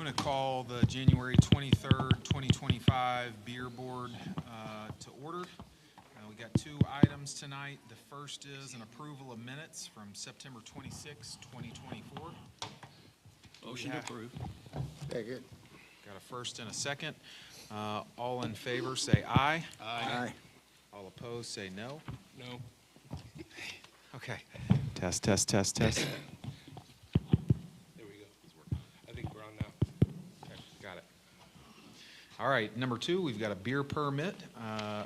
I'm going to call the January 23rd, 2025 Beer Board to order. We got two items tonight. The first is an approval of minutes from September 26, 2024. Motion to approve. Second. Got a first and a second. All in favor say aye. Aye. All opposed say no. No. Okay. Test, test, test, test. There we go. I think we're on now. Okay, got it. All right, number two, we've got a beer permit,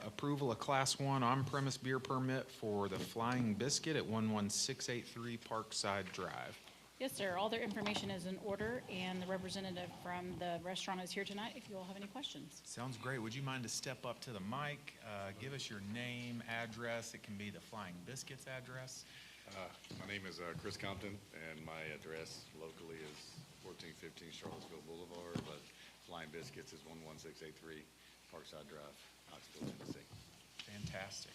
approval of Class 1 on-premise beer permit for the Flying Biscuit at 11683 Parkside Drive. Yes, sir. All their information is in order, and the representative from the restaurant is here tonight if you all have any questions. Sounds great. Would you mind to step up to the mic, give us your name, address? It can be the Flying Biscuits address. My name is Chris Compton, and my address locally is 1415 Charlottesville Boulevard, but Flying Biscuits is 11683 Parkside Drive, Knoxville, Tennessee. Fantastic.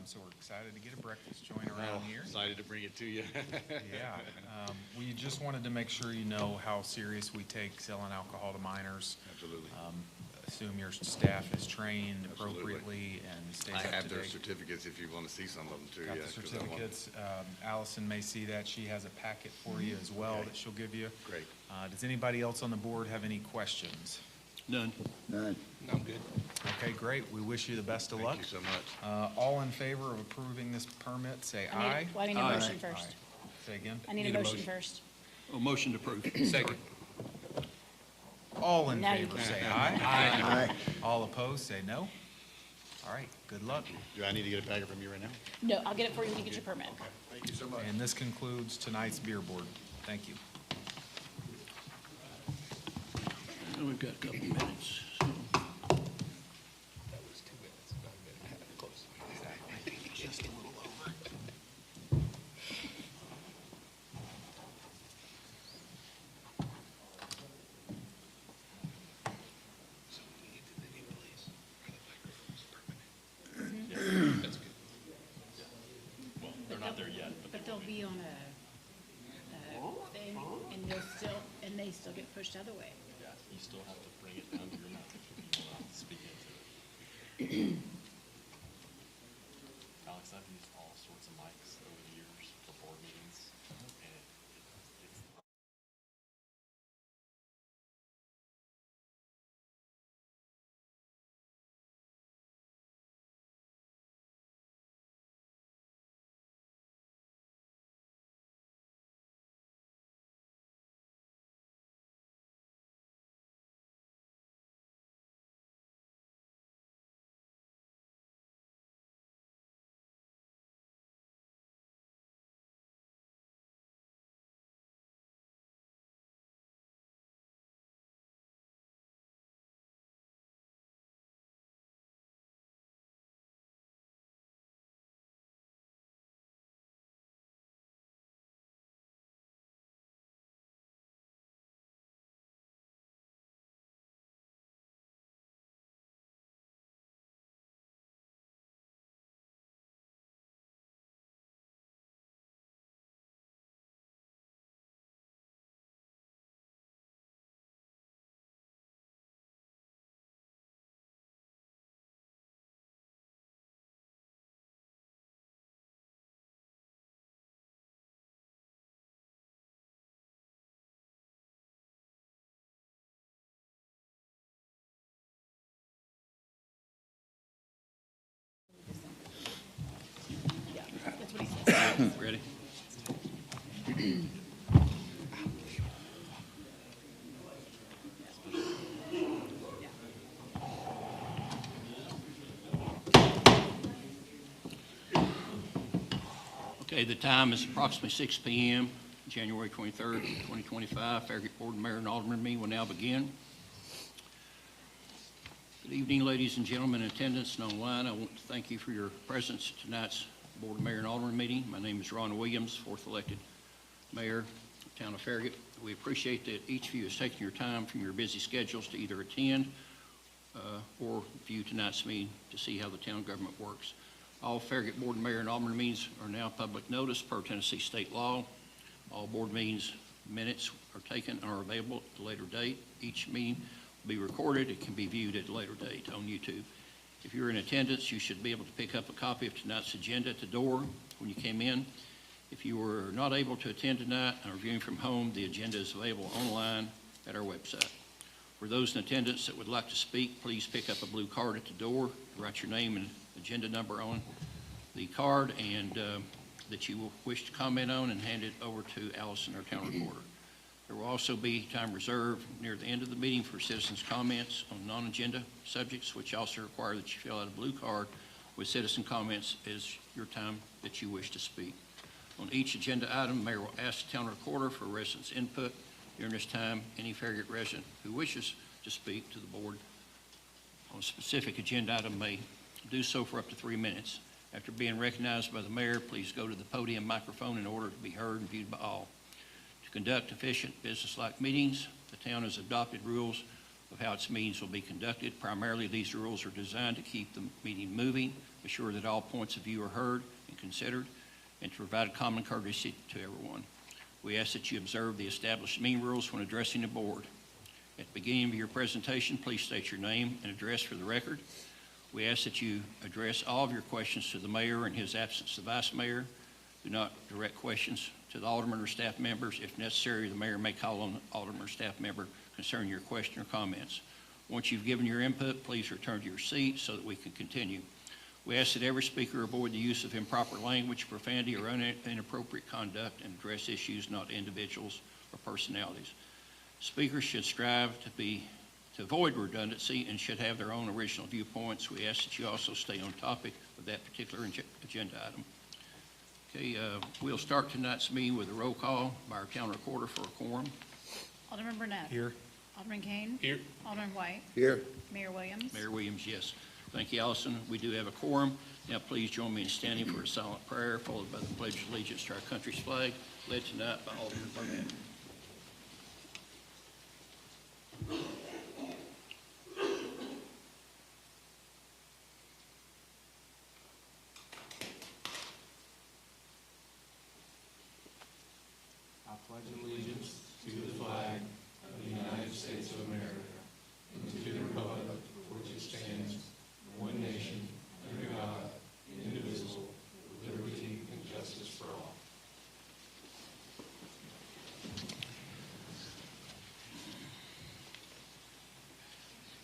So we're excited to get a breakfast joint around here. Excited to bring it to you. Yeah. We just wanted to make sure you know how serious we take selling alcohol to minors. Absolutely. Assume your staff is trained Absolutely. appropriately and stays I up have to their date. certificates if you want to see some of them too. Got Yeah, the 'cause I want- certificates. Allison may see that. She has a packet for you as well Okay. that she'll give you. Great. Does anybody else on the board have any questions? None. None. I'm good. Okay, great. We wish you the best of luck. Thank you so much. All in favor of approving this permit, say aye. I need a Aye. motion first. Aye. Say again. I need a motion first. Oh, motion to approve. Second. All in Now you favor, can. say aye. Aye. All opposed, say no. All right, good luck. Do I need to get a packet from you right now? No, I'll get it for you when you get your permit. Thank you so much. And this concludes tonight's beer board. Thank you. We've got a couple minutes. That was 2 minutes, not a minute and a half, close. Just a little over. So we need the video, please. Are the microphones permanent? Yeah, that's good. Well, they're not there yet, but But they'll be on a thing, and they still get pushed other way. yeah, you still have to bring it down to your mouth if you want to speak into it. Alex, I've used all sorts of mics over the years for board meetings, and it's Yeah, that's what he says. Ready? Okay, the time is approximately 6 p.m., January 23rd, 2025. Farragut Board of Mayor and Aldermen meeting will now begin. Good evening, ladies and gentlemen in attendance and online. I want to thank you for your presence at tonight's Board of Mayor and Aldermen meeting. My name is Ron Williams, 4th elected mayor of the town of Farragut. We appreciate that each of you has taken your time from your busy schedules to either attend or view tonight's meeting to see how the town government works. All Farragut Board of Mayor and Aldermen meetings are now public notice per Tennessee state law. All board meetings Minutes are taken and are available at a later date. Each meeting will be recorded. It can be viewed at a later date on YouTube. If you're in attendance, you should be able to pick up a copy of tonight's agenda at the door when you came in. If you were not able to attend tonight and are viewing from home, the agenda is available online at our website. For those in attendance that would like to speak, please pick up a blue card at the door, write your name and agenda number on the card and that you will wish to comment on, and hand it over to Allison, our town reporter. There will also be time reserved near the end of the meeting for citizens' comments on non-agenda subjects, which also require that you fill out a blue card with citizen comments as your time that you wish to speak. On each agenda item, the mayor will ask the town recorder for residents' input. During this time, any Farragut resident who wishes to speak to the board on a specific agenda item may do so for up to 3 minutes. After being recognized by the mayor, please go to the podium microphone in order to be heard and viewed by all. To conduct efficient business-like meetings, the town has adopted rules of how its meetings will be conducted. Primarily, these rules are designed to keep the meeting moving, assure that all points of view are heard and considered, and to provide common courtesy to everyone. We ask that you observe the established meeting rules when addressing the board. At the beginning of your presentation, please state your name and address for the record. We ask that you address all of your questions to the mayor in his absence, the vice mayor. Do not direct questions to the alderman or staff members. If necessary, the mayor may call on the alderman or staff member concerning your question or comments. Once you've given your input, please return to your seat so that we can continue. We ask that every speaker avoid the use of improper language, profanity, or inappropriate conduct, and address issues, not individuals or personalities. Speakers should strive to avoid redundancy and should have their own original viewpoints. We ask that you also stay on topic of that particular agenda item. Okay, we'll start tonight's meeting with a roll call by our town recorder for a quorum. Alderman Burnett. Here. Alderman Kane. Here. Alderman White. Here. Mayor Williams. Mayor Williams, yes. Thank you, Allison. We do have a quorum. Now please join me in standing for a silent prayer, followed by the Pledge of Allegiance to our country's flag, led tonight by Alderman Burnett. I pledge allegiance to the flag of the United States of America and to the republic for which it stands, one nation, under God, indivisible, with liberty and justice for all.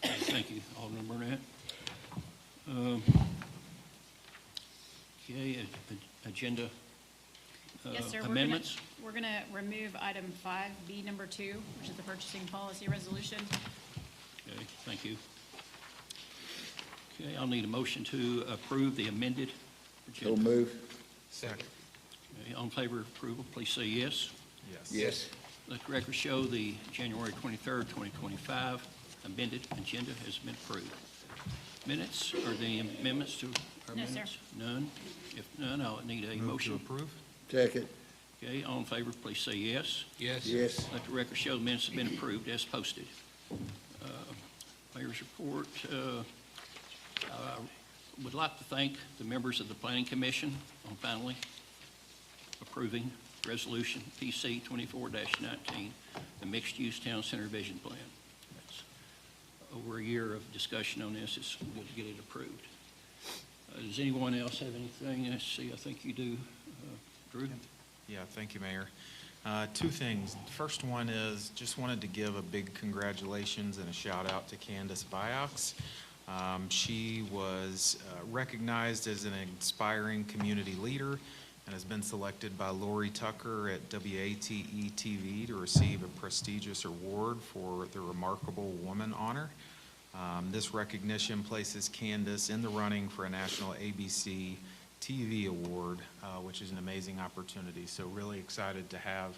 Thank you, Alderman Burnett. Okay, agenda Yes, sir. amendments. We're going to remove item 5B, number 2, which is the purchasing policy resolution. Okay, thank you. Okay, I'll need a motion to approve the amended So agenda. move. Second. Okay, all in favor of approval, please say yes. Yes. Yes. Let the record show the January 23rd, 2025 amended agenda has been approved. Minutes, or the amendments to our No, sir. minutes? None? If none, I'll need a Move to motion. approve? Second. Okay, all in favor, please say yes. Yes. Yes. Let the record show the minutes have been approved as posted. Mayor's report. I would like to thank the members of the Planning Commission on finally approving Resolution PC 24-19, the Mixed-Use Town Center Vision Plan. That's over a year of discussion on this. It's good to get it approved. Does anyone else have anything? Let's see, I think you do. Drew? Yeah, thank you, Mayor. Two things. First one is just wanted to give a big congratulations and a shout out to Candace Viox. She was recognized as an inspiring community leader and has been selected by Lori Tucker at WATE-TV to receive a prestigious award for the Remarkable Woman Honor. This recognition places Candace in the running for a national ABC TV award, which is an amazing opportunity. So really excited to have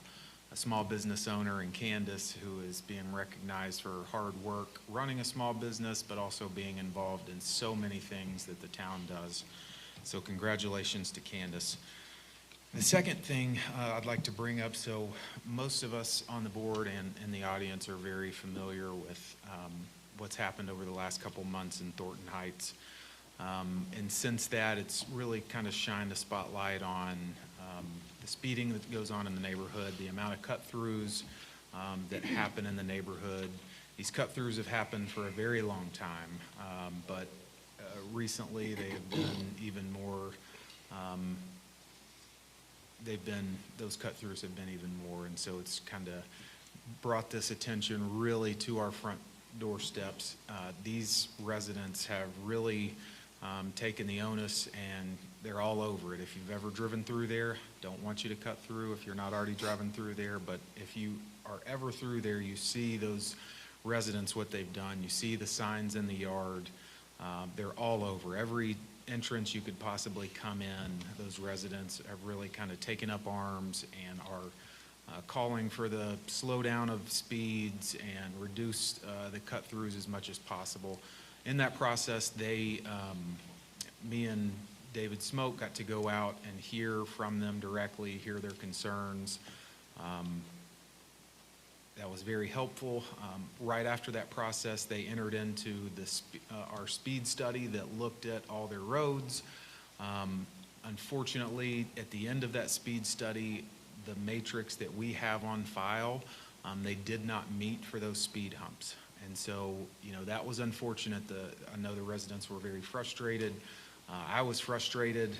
a small business owner in Candace who is being recognized for her hard work running a small business, but also being involved in so many things that the town does. So congratulations to Candace. The second thing I'd like to bring up, so most of us on the board and in the audience are very familiar with what's happened over the last couple months in Thornton Heights. And since that, it's really kind of shined a spotlight on the speeding that goes on in the neighborhood, the amount of cut-throughs that happen in the neighborhood. These cut-throughs have happened for a very long time, but recently they have been even more, those cut-throughs have been even more, and so it's kind of brought this attention really to our front doorsteps. These residents have really taken the onus, and they're all over it. If you've ever driven through there, don't want you to cut through if you're not already driving through there, but if you are ever through there, you see those residents, what they've done. You see the signs in the yard. They're all over. Every entrance you could possibly come in, those residents have really kind of taken up arms and are calling for the slowdown of speeds and reduce the cut-throughs as much as possible. In that process, me and David Smoke got to go out and hear from them directly, hear their concerns. That was very helpful. Right after that process, they entered into our speed study that looked at all their roads. Unfortunately, at the end of that speed study, the matrix that we have on file, they did not meet for those speed humps. And so, that was unfortunate. I know the residents were very frustrated. I was frustrated.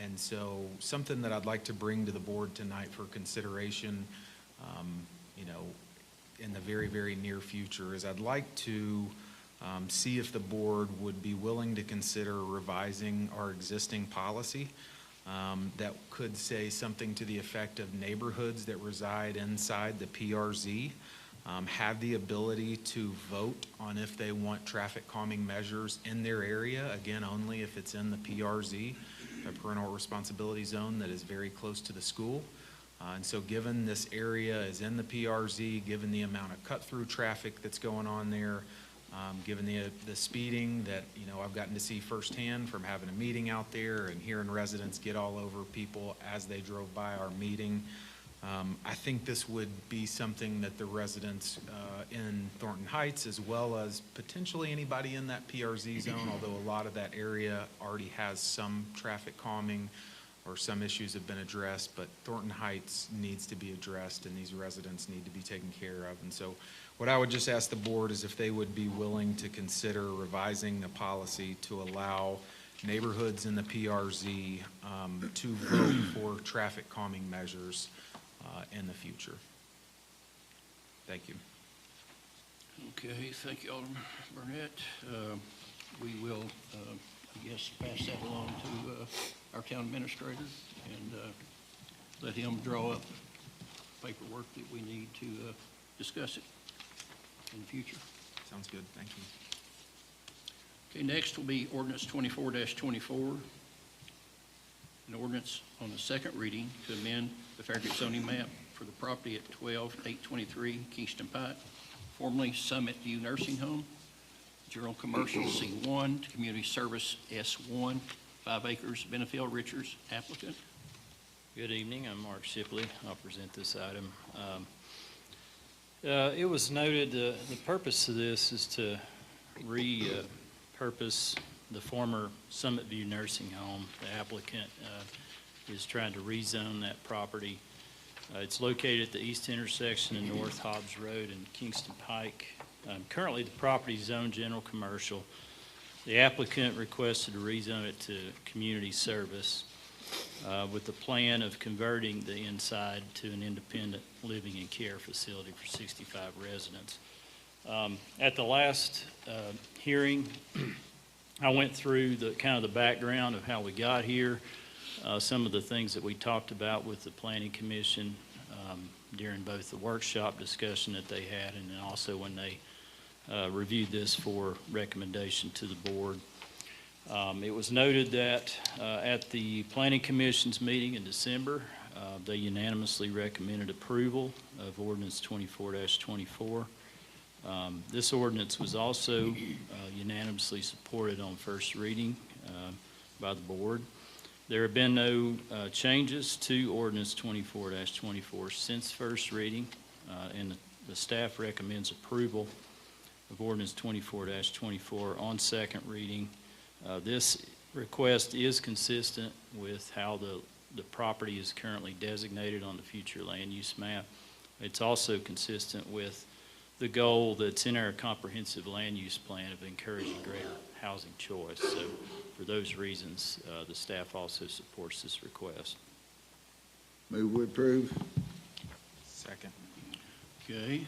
And so something that I'd like to bring to the board tonight for consideration, in the very, very near future is I'd like to see if the board would be willing to consider revising our existing policy that could say something to the effect of neighborhoods that reside inside the PRZ have the ability to vote on if they want traffic calming measures in their area, again, only if it's in the PRZ, a parental responsibility zone that is very close to the school. And so given this area is in the PRZ, given the amount of cut-through traffic that's going on there, given the speeding that, I've gotten to see firsthand from having a meeting out there and hearing residents get all over people as they drove by our meeting, I think this would be something that the residents in Thornton Heights, as well as potentially anybody in that PRZ zone, although a lot of that area already has some traffic calming or some issues have been addressed, but Thornton Heights needs to be addressed and these residents need to be taken care of. And so what I would just ask the board is if they would be willing to consider revising the policy to allow neighborhoods in the PRZ to vote for traffic calming measures in the future. Thank you. Okay, thank you, Alderman Burnett. We will, I guess, pass that along to our town administrator and let him draw up paperwork that we need to discuss it in the future. Sounds good. Thank you. Okay, next will be ordinance 24-24. An ordinance on the second reading to amend the Farragut zoning map for the property at 12823 Kingston Pike, formerly Summit View Nursing Home, general commercial C1 to community service S1, 5 acres, Benefield Richards, applicant. Good evening, I'm Mark Shipley. I'll present this item. It was noted the purpose of this is to repurpose the former Summit View Nursing Home. The applicant is trying to rezone that property. It's located at the east intersection of North Hobbs Road and Kingston Pike. Currently, the property is zoned general commercial. The applicant requested to rezone it to community service with the plan of converting the inside to an independent living and care facility for 65 residents. At the last hearing, I went through the kind of the background of how we got here, some of the things that we talked about with the Planning Commission during both the workshop discussion that they had and then also when they reviewed this for recommendation to the board. It was noted that at the Planning Commission's meeting in December, they unanimously recommended approval of ordinance 24-24. This ordinance was also unanimously supported on first reading by the board. There have been no changes to ordinance 24-24 since first reading, and the staff recommends approval of ordinance 24-24 on second reading. This request is consistent with how the the property is currently designated on the future land use map. It's also consistent with the goal that's in our comprehensive land use plan of encouraging greater housing choice. So for those reasons, the staff also supports this request. Move we approve. Second. Okay,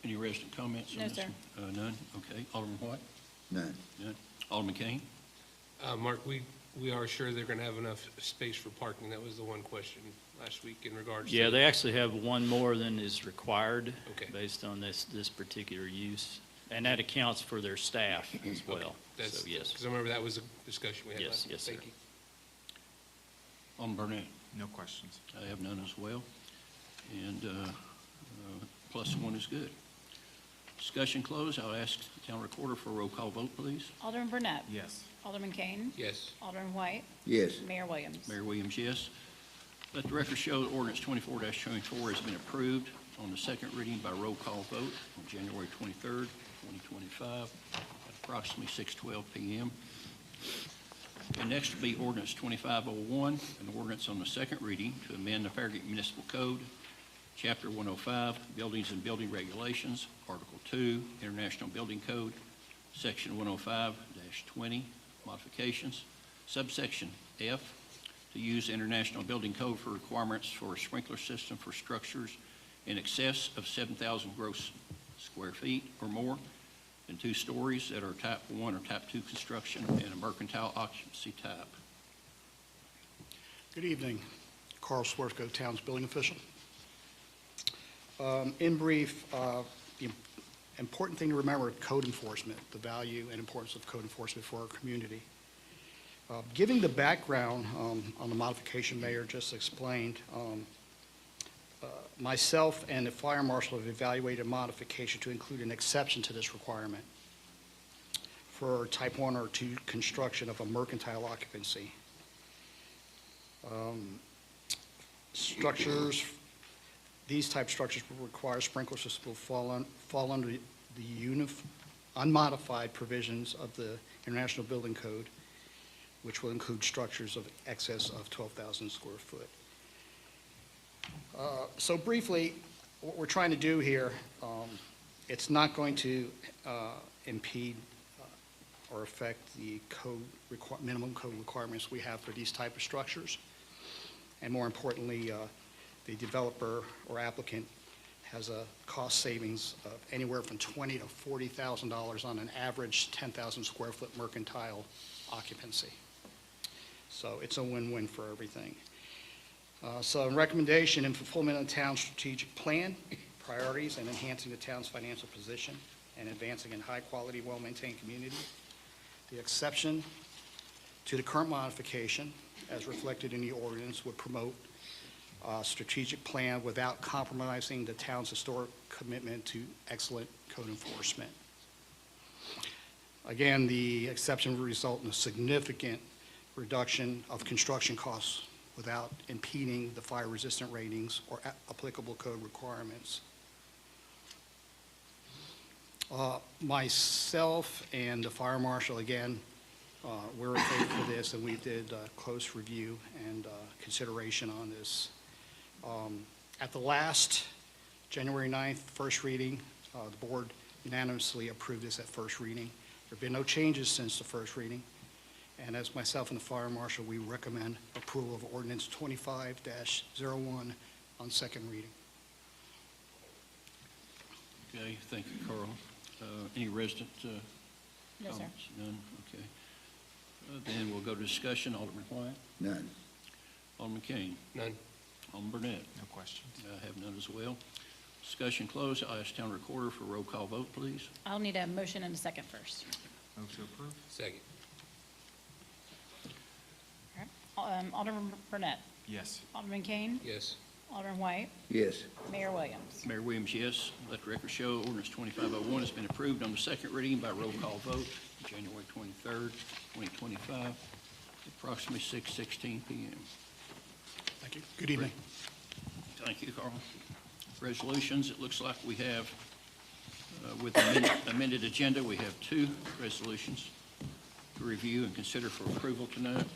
any resident comments on No, this sir. one? None? Okay, Alderman White? None. None? Alderman Kane? Mark, we are sure they're going to have enough space for parking. That was the one question last week in regards to. Yeah, they actually have one more than is required Okay. based on this particular use. And that accounts for their staff as well. That's, So, yes. because I remember that was a discussion we had Yes, last week. yes, sir. Thank you. Alderman Burnett? No questions. I have none as well. And plus one is good. Discussion closed. I'll ask the town recorder for a roll call vote, please. Alderman Burnett. Yes. Alderman Kane. Yes. Alderman White. Yes. Mayor Williams. Mayor Williams, yes. Let the record show that ordinance 24-24 has been approved on the second reading by roll call vote on January 23rd, 2025, at approximately 6:12 p.m. And next will be ordinance 2501, an ordinance on the second reading to amend the Farragut Municipal Code, Chapter 105, Buildings and Building Regulations, Article 2, International Building Code, Section 105-20, Modifications, Subsection F, to use International Building Code for requirements for a sprinkler system for structures in excess of 7,000 gross square feet or more, and 2 stories that are type 1 or type 2 construction and a mercantile occupancy type. Good evening. Carl Swerfko, Town's Building Official. In brief, the important thing to remember, code enforcement, the value and importance of code enforcement for our community. Giving the background on the modification Mayor just explained, myself and the Fire Marshal have evaluated modification to include an exception to this requirement for type 1 or 2 construction of a mercantile occupancy. Structures, these type structures will require sprinkler systems will fall under the unmodified provisions of the International Building Code, which will include structures of excess of 12,000 square foot. So briefly, what we're trying to do here, it's not going to impede or affect the minimum code requirements we have for these type of structures. And more importantly, the developer or applicant has a cost savings of anywhere from $20,000 to $40,000 on an average 10,000 square foot mercantile occupancy. So it's a win-win for everything. So in recommendation, in fulfillment of the town's strategic plan, priorities, and enhancing the town's financial position, and advancing a high-quality, well-maintained community, the exception to the current modification, as reflected in the ordinance, would promote a strategic plan without compromising the town's historic commitment to excellent code enforcement. Again, the exception would result in a significant reduction of construction costs without impeding the fire-resistant ratings or applicable code requirements. Myself and the fire marshal, again, we're in favor of this, and we did a close review and consideration on this. At the last January 9th first reading, the board unanimously approved this at first reading. There have been no changes since the first reading. And as myself and the fire marshal, we recommend approval of ordinance 25-01 on second reading. Okay, thank you, Carl. Any resident No, sir. comments? None? Okay. Then we'll go to discussion. Alderman White? None. Alderman Kane? None. Alderman Burnett? No questions. I have none as well. Discussion closed. I'll ask town recorder for a roll call vote, please. I'll need a motion and a second first. Move to approve. Second. All right. Alderman Burnett. Yes. Alderman Kane. Yes. Alderman White. Yes. Mayor Williams. Mayor Williams, yes. Let the record show ordinance 2501 has been approved on the second reading by roll call vote, January 23rd, 2025, approximately 6:16 p.m. Thank you. Good evening. Thank you, Carl. Resolutions, it looks like we have, with the amended agenda, we have 2 resolutions to review and consider for approval tonight.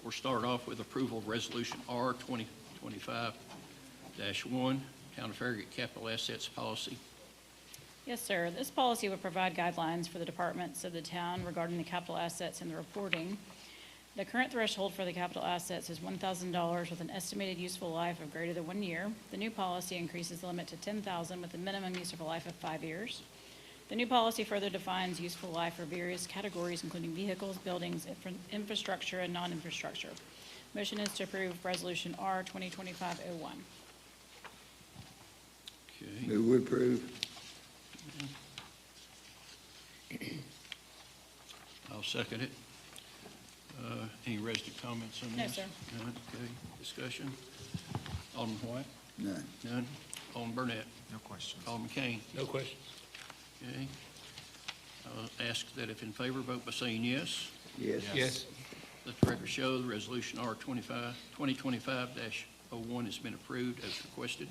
We'll start off with approval of Resolution R 2025-1, Town of Farragut Capital Assets Policy. Yes, sir. This policy would provide guidelines for the departments of the town regarding the capital assets and the reporting. The current threshold for the capital assets is $1,000 with an estimated useful life of greater than 1 year. The new policy increases the limit to $10,000 with a minimum useful life of 5 years. The new policy further defines useful life for various categories, including vehicles, buildings, infrastructure, and non-infrastructure. Motion is to approve Resolution R 2025-01. Okay. Move we approve. I'll second it. Any resident comments on No, this? sir. None, okay. Discussion? Alderman White? None. None. Alderman Burnett? No questions. Alderman Kane? No questions. Okay. I'll ask that if in favor, vote by saying yes. Yes. Yes. Let the record show the resolution R 2025-01 has been approved as requested.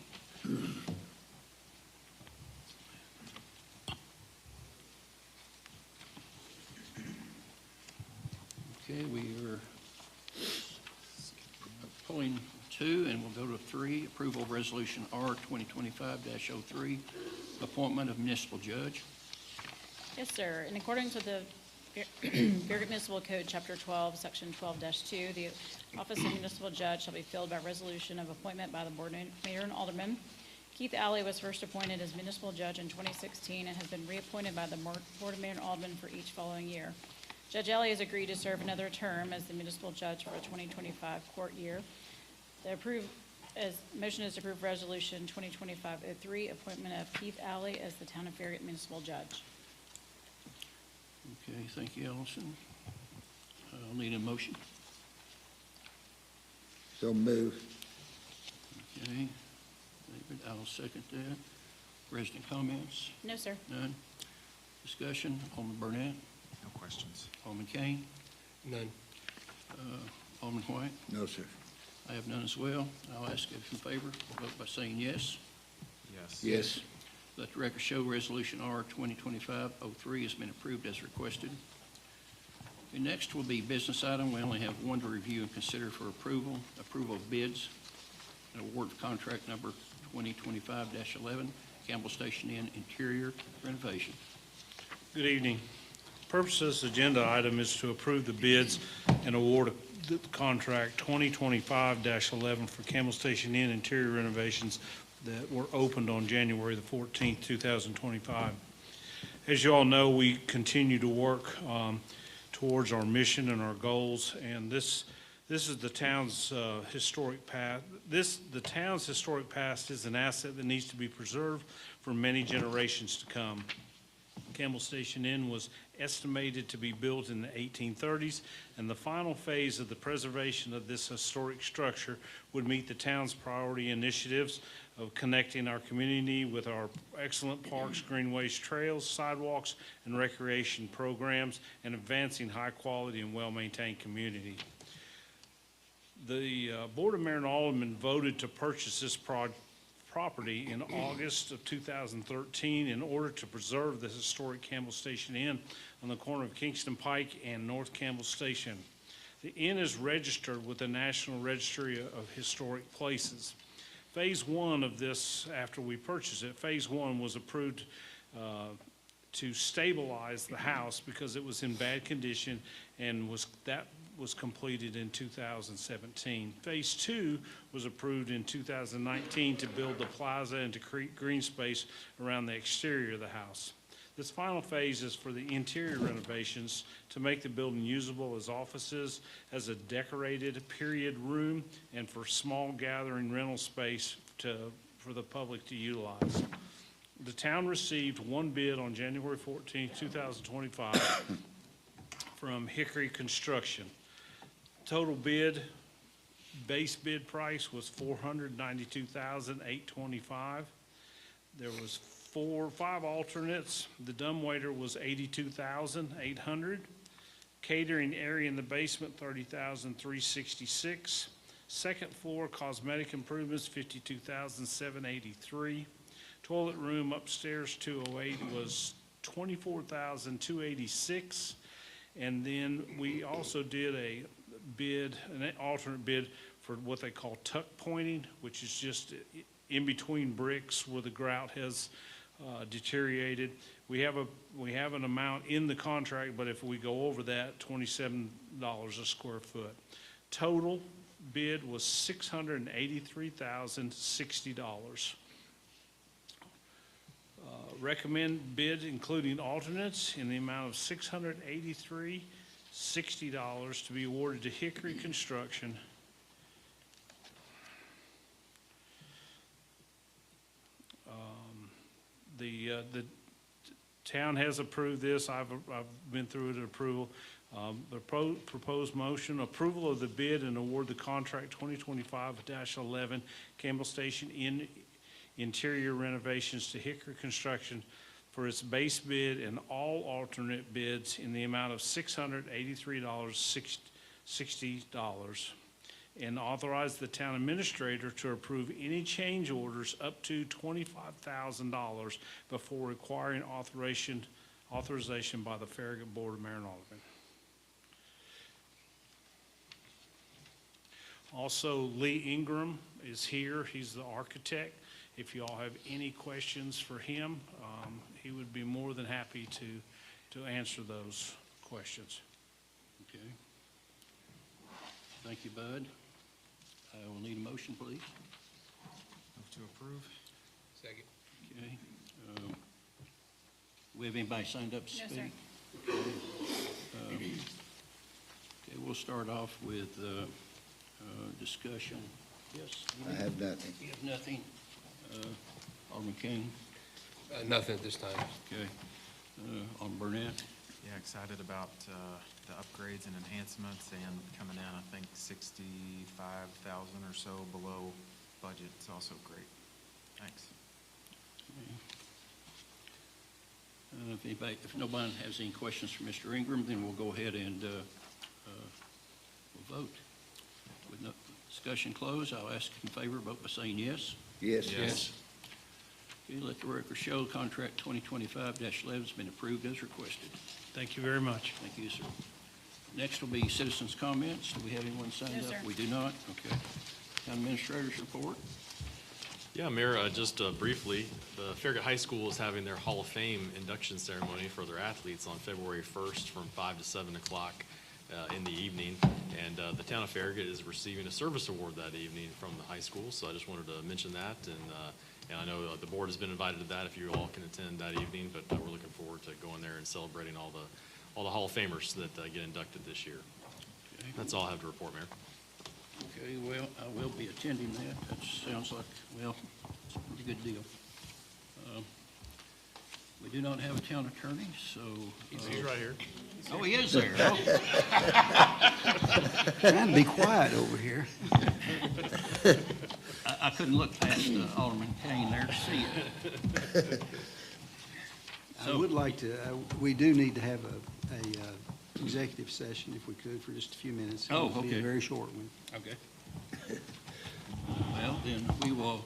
Okay, we are pulling 2, and we'll go to 3, approval of resolution R 2025-03, appointment of municipal judge. Yes, sir. In accordance with the Farragut Municipal Code, Chapter 12, Section 12-2, the office of municipal judge shall be filled by resolution of appointment by the board mayor and aldermen. Keith Alley was first appointed as municipal judge in 2016 and has been reappointed by the board of mayor and aldermen for each following year. Judge Alley has agreed to serve another term as the municipal judge for a 2025 court year. Motion is to approve resolution 2025-03, appointment of Keith Alley as the town of Farragut municipal judge. Okay, thank you, Allison. I'll need a motion. So move. Okay, David, I'll second that. Resident comments? No, sir. None. Discussion? Alderman Burnett? No questions. Alderman Kane? None. Alderman White? No, sir. I have none as well. I'll ask if in favor, vote by saying yes. Yes. Yes. Let the record show resolution R 2025-03 has been approved as requested. Okay, next will be business item. We only have one to review and consider for approval. Approval of bids and award of contract number 2025-11, Campbell Station Inn interior renovation. Good evening. Purpose of this agenda item is to approve the bids and award the contract 2025-11 for Campbell Station Inn interior renovations that were opened on January the 14th, 2025. As you all know, we continue to work towards our mission and our goals, and this is the town's historic past. The town's historic past is an asset that needs to be preserved for many generations to come. Campbell Station Inn was estimated to be built in the 1830s, and the final phase of the preservation of this historic structure would meet the town's priority initiatives of connecting our community with our excellent parks, greenways, trails, sidewalks, and recreation programs, and advancing high-quality and well-maintained community. The Board of Mayor and Aldermen voted to purchase this property in August of 2013 in order to preserve the historic Campbell Station Inn on the corner of Kingston Pike and North Campbell Station. The inn is registered with the National Registry of Historic Places. Phase 1 of this, after we purchased it, Phase 1 was approved to stabilize the house because it was in bad condition and was completed in 2017. Phase 2 was approved in 2019 to build the plaza and to create green space around the exterior of the house. This final phase is for the interior renovations to make the building usable as offices, as a decorated period room, and for small gathering rental space for the public to utilize. The town received one bid on January 14, 2025 from Hickory Construction. Total base bid price was $492,825. There was 5 alternates. The dumbwaiter was $82,800. Catering area in the basement, $30,366. Second floor cosmetic improvements, $52,783. Toilet room upstairs, 208, was $24,286. And then we also did bid, an alternate bid for what they call tuck pointing, which is just in between bricks where the grout has deteriorated. We have an amount in the contract, but if we go over that, $27 a square foot. Total bid was $683,060. Recommend bid including alternates in the amount of $683,60 to be awarded to Hickory Construction. The town has approved this. I've been through it at approval. The proposed motion, approval of the bid and award the contract 2025-11 Campbell Station interior renovations to Hickory Construction for its base bid and all alternate bids in the amount of $683.60, and authorize the town administrator to approve any change orders up to $25,000 before requiring authorization by the Farragut Board of Mayor and Aldermen. Also, Lee Ingram is here. He's the architect. If you all have any questions for him, he would be more than happy to answer those questions. Okay. Thank you, Bud. I will need a motion, please. Move to approve. Second. Okay. We have anybody signed up to No, speak? sir. Okay, we'll start off with discussion. Yes? I have nothing. You have nothing? Alderman King? Nothing at this time. Okay. Alderman Burnett? Yeah, excited about the upgrades and enhancements and coming in, I think, 65,000 or so below budget. It's also great. Thanks. If nobody has any questions for Mr. Ingram, then we'll go ahead and we'll vote. With no discussion closed, I'll ask in favor, vote by saying yes. Yes. Yes. Okay, let the record show contract 2025-11 has been approved as requested. Thank you very much. Thank you, sir. Next will be citizens' comments. Do we have anyone signed No, up? sir. We do not. Okay. Town administrator's report. Yeah, Mayor, just briefly, the Farragut High School is having their Hall of Fame induction ceremony for their athletes on February 1st from 5 to 7 o'clock in the evening. And the town of Farragut is receiving a service award that evening from the high school. So I just wanted to mention that. And I know the board has been invited to that if you all can attend that evening, but we're looking forward to going there and celebrating all the Hall of Famers that get inducted this year. Okay. That's all I have to report, Mayor. Okay, well, I will be attending that. That sounds like, well, it's a pretty good deal. We do not have a town attorney, so. He's right here. Oh, he is there. Oh. Trying to be quiet over here. I couldn't look past Alderman Kane there to see it. I would like to, we do need to have a executive session if we could for just a few minutes. Oh, It'll be okay. a very short one. Okay. Well, then we will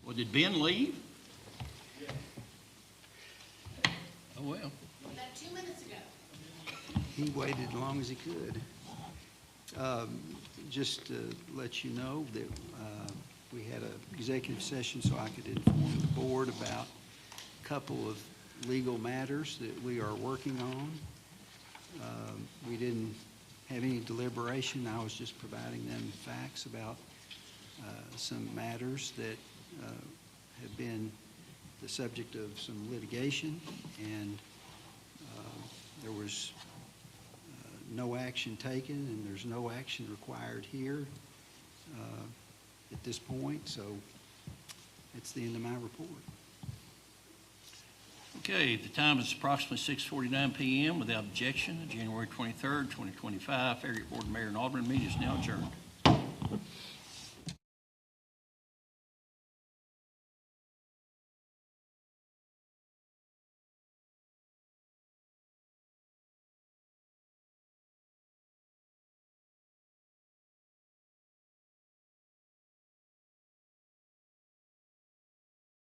Well, did Ben leave? Oh, well. About 2 minutes ago. He waited as long as he could. Just to let you know that we had an executive session so I could inform the board about a couple of legal matters that we are working on. We didn't have any deliberation. I was just providing them facts about some matters that have been the subject of some litigation, and there was no action taken, and there's no action required here at this point, so that's the end of my report. Okay, the time is approximately 6:49 PM. Without objection, the January 23rd, 2025 Farragut Board of Mayor and Aldermen meeting is now adjourned.